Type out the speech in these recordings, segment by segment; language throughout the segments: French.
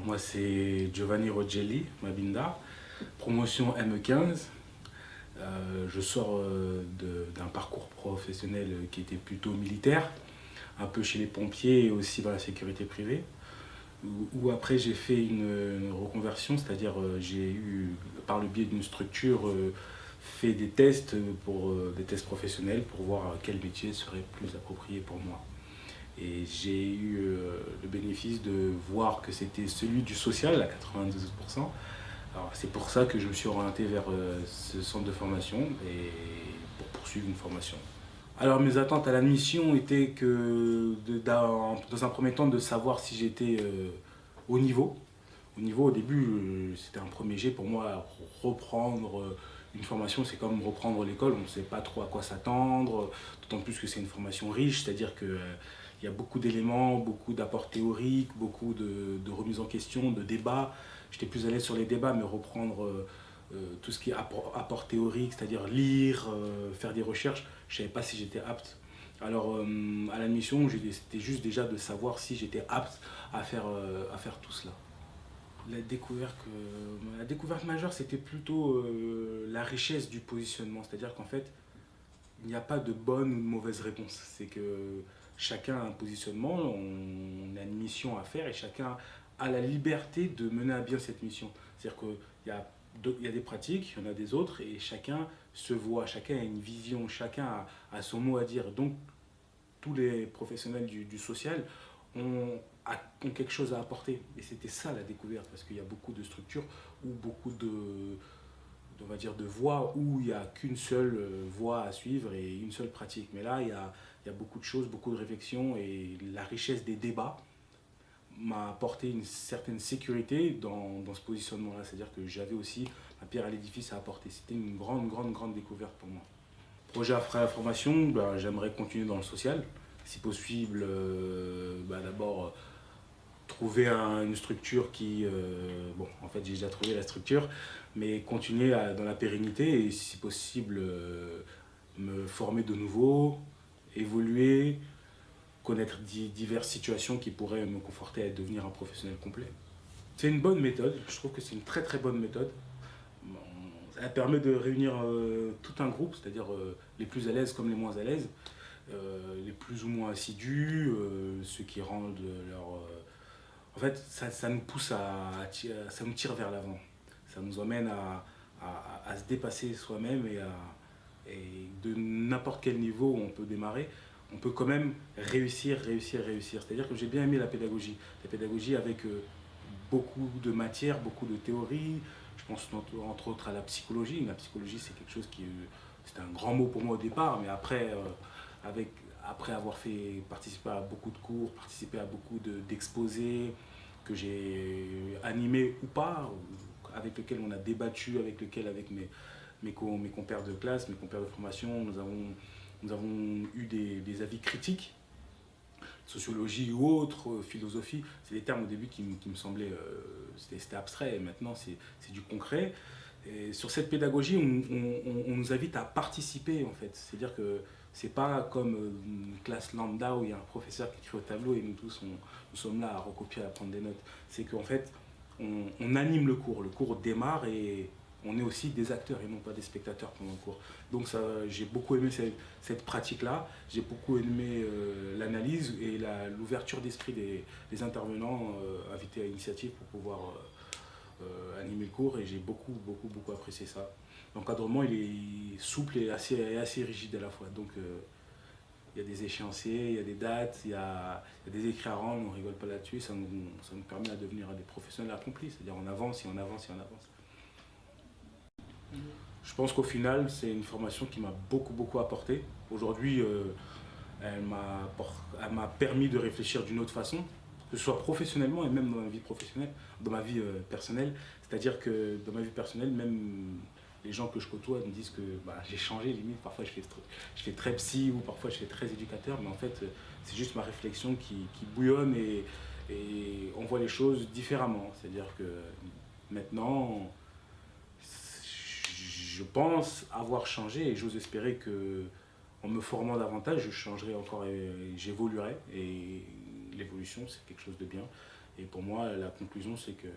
Moi c'est Giovanni Rogelli, Mabinda, promotion ME15. Je sors d'un parcours professionnel qui était plutôt militaire, un peu chez les pompiers et aussi dans la sécurité privée. Où après j'ai fait une reconversion, c'est-à-dire j'ai eu, par le biais d'une structure, fait des tests des tests professionnels pour voir quel métier serait plus approprié pour moi. Et j'ai eu le bénéfice de voir que c'était celui du social à 92%. Alors c'est pour ça que je me suis orienté vers ce centre de formation et pour poursuivre une formation. Alors mes attentes à l'admission étaient dans un premier temps de savoir si j'étais au niveau. Au niveau, au début, c'était un premier jet pour moi. Reprendre une formation, c'est comme reprendre l'école. On ne sait pas trop à quoi s'attendre, d'autant plus que c'est une formation riche, c'est-à-dire qu'il y a beaucoup d'éléments, beaucoup d'apports théoriques, beaucoup de remises en question, de débats. J'étais plus à l'aise sur les débats, mais reprendre tout ce qui est apport théorique, c'est-à-dire lire, faire des recherches, je ne savais pas si j'étais apte. Alors à l'admission, c'était juste déjà de savoir si j'étais apte à faire tout cela. La découverte majeure, c'était plutôt la richesse du positionnement. C'est-à-dire qu'en fait, il n'y a pas de bonne ou de mauvaise réponse. C'est que chacun a un positionnement, on a une mission à faire et chacun a la liberté de mener à bien cette mission. C'est-à-dire qu'il y a des pratiques, il y en a des autres et chacun se voit, chacun a une vision, chacun a son mot à dire. Donc tous les professionnels du social ont quelque chose à apporter. Et c'était ça la découverte, parce qu'il y a beaucoup de structures ou beaucoup on va dire de voies où il n'y a qu'une seule voie à suivre et une seule pratique. Mais là, il y a beaucoup de choses, beaucoup de réflexions et la richesse des débats m'a apporté une certaine sécurité dans ce positionnement-là. C'est-à-dire que j'avais aussi ma pierre à l'édifice à apporter. C'était une grande découverte pour moi. Projet après la formation, j'aimerais continuer dans le social. Si possible, d'abord trouver une structure bon, en fait j'ai déjà trouvé la structure, mais continuer dans la pérennité et si possible me former de nouveau, évoluer, connaître diverses situations qui pourraient me conforter à devenir un professionnel complet. C'est une bonne méthode, je trouve que c'est une très bonne méthode. Bon, elle permet de réunir tout un groupe, c'est-à-dire les plus à l'aise comme les moins à l'aise, les plus ou moins assidus, ceux qui rendent leur... En fait, ça nous pousse ça nous tire vers l'avant. Ça nous emmène à se dépasser soi-même et de n'importe quel niveau où on peut démarrer, on peut quand même réussir. C'est-à-dire que j'ai bien aimé la pédagogie. La pédagogie avec beaucoup de matière, beaucoup de théorie. Je pense entre autres à la psychologie. La psychologie, c'est quelque chose c'était un grand mot pour moi au départ, mais après, après avoir participer à beaucoup de cours, participer à beaucoup d'exposés que j'ai animés ou pas, avec lesquels on a débattu, avec mes compères de classe, mes compères de formation, nous avons eu des avis critiques, sociologie ou autre, philosophie. C'est des termes au début qui me semblaient, c'était abstrait, et maintenant c'est du concret. Et sur cette pédagogie, on nous invite à participer en fait. C'est-à-dire que c'est pas comme une classe lambda où il y a un professeur qui écrit au tableau et nous tous nous sommes là à recopier, à prendre des notes. C'est qu'en fait, on anime le cours démarre et on est aussi des acteurs et non pas des spectateurs pendant le cours. Donc j'ai beaucoup aimé cette pratique-là, j'ai beaucoup aimé l'analyse et l'ouverture d'esprit des intervenants invités à l'initiative pour pouvoir animer le cours et j'ai beaucoup apprécié ça. L'encadrement il est souple et assez rigide à la fois. Donc il y a des échéanciers, il y a des dates, il y a des écrits à rendre, on ne rigole pas là-dessus, ça nous permet de devenir des professionnels accomplis, c'est-à-dire on avance et on avance et on avance. Je pense qu'au final, c'est une formation qui m'a beaucoup apporté. Aujourd'hui, elle m'a permis de réfléchir d'une autre façon, que ce soit professionnellement et même dans ma vie professionnelle, dans ma vie personnelle. C'est-à-dire que dans ma vie personnelle, même les gens que je côtoie me disent que j'ai changé limite. Parfois, je fais très psy ou parfois je fais très éducateur, mais en fait, c'est juste ma réflexion qui bouillonne et on voit les choses différemment. C'est-à-dire que maintenant, je pense avoir changé et j'ose espérer que en me formant davantage, je changerai encore et j'évoluerai. Et l'évolution, c'est quelque chose de bien. Et pour moi, la conclusion, c'est que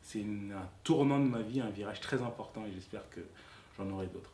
c'est un tournant de ma vie, un virage très important et j'espère que j'en aurai d'autres.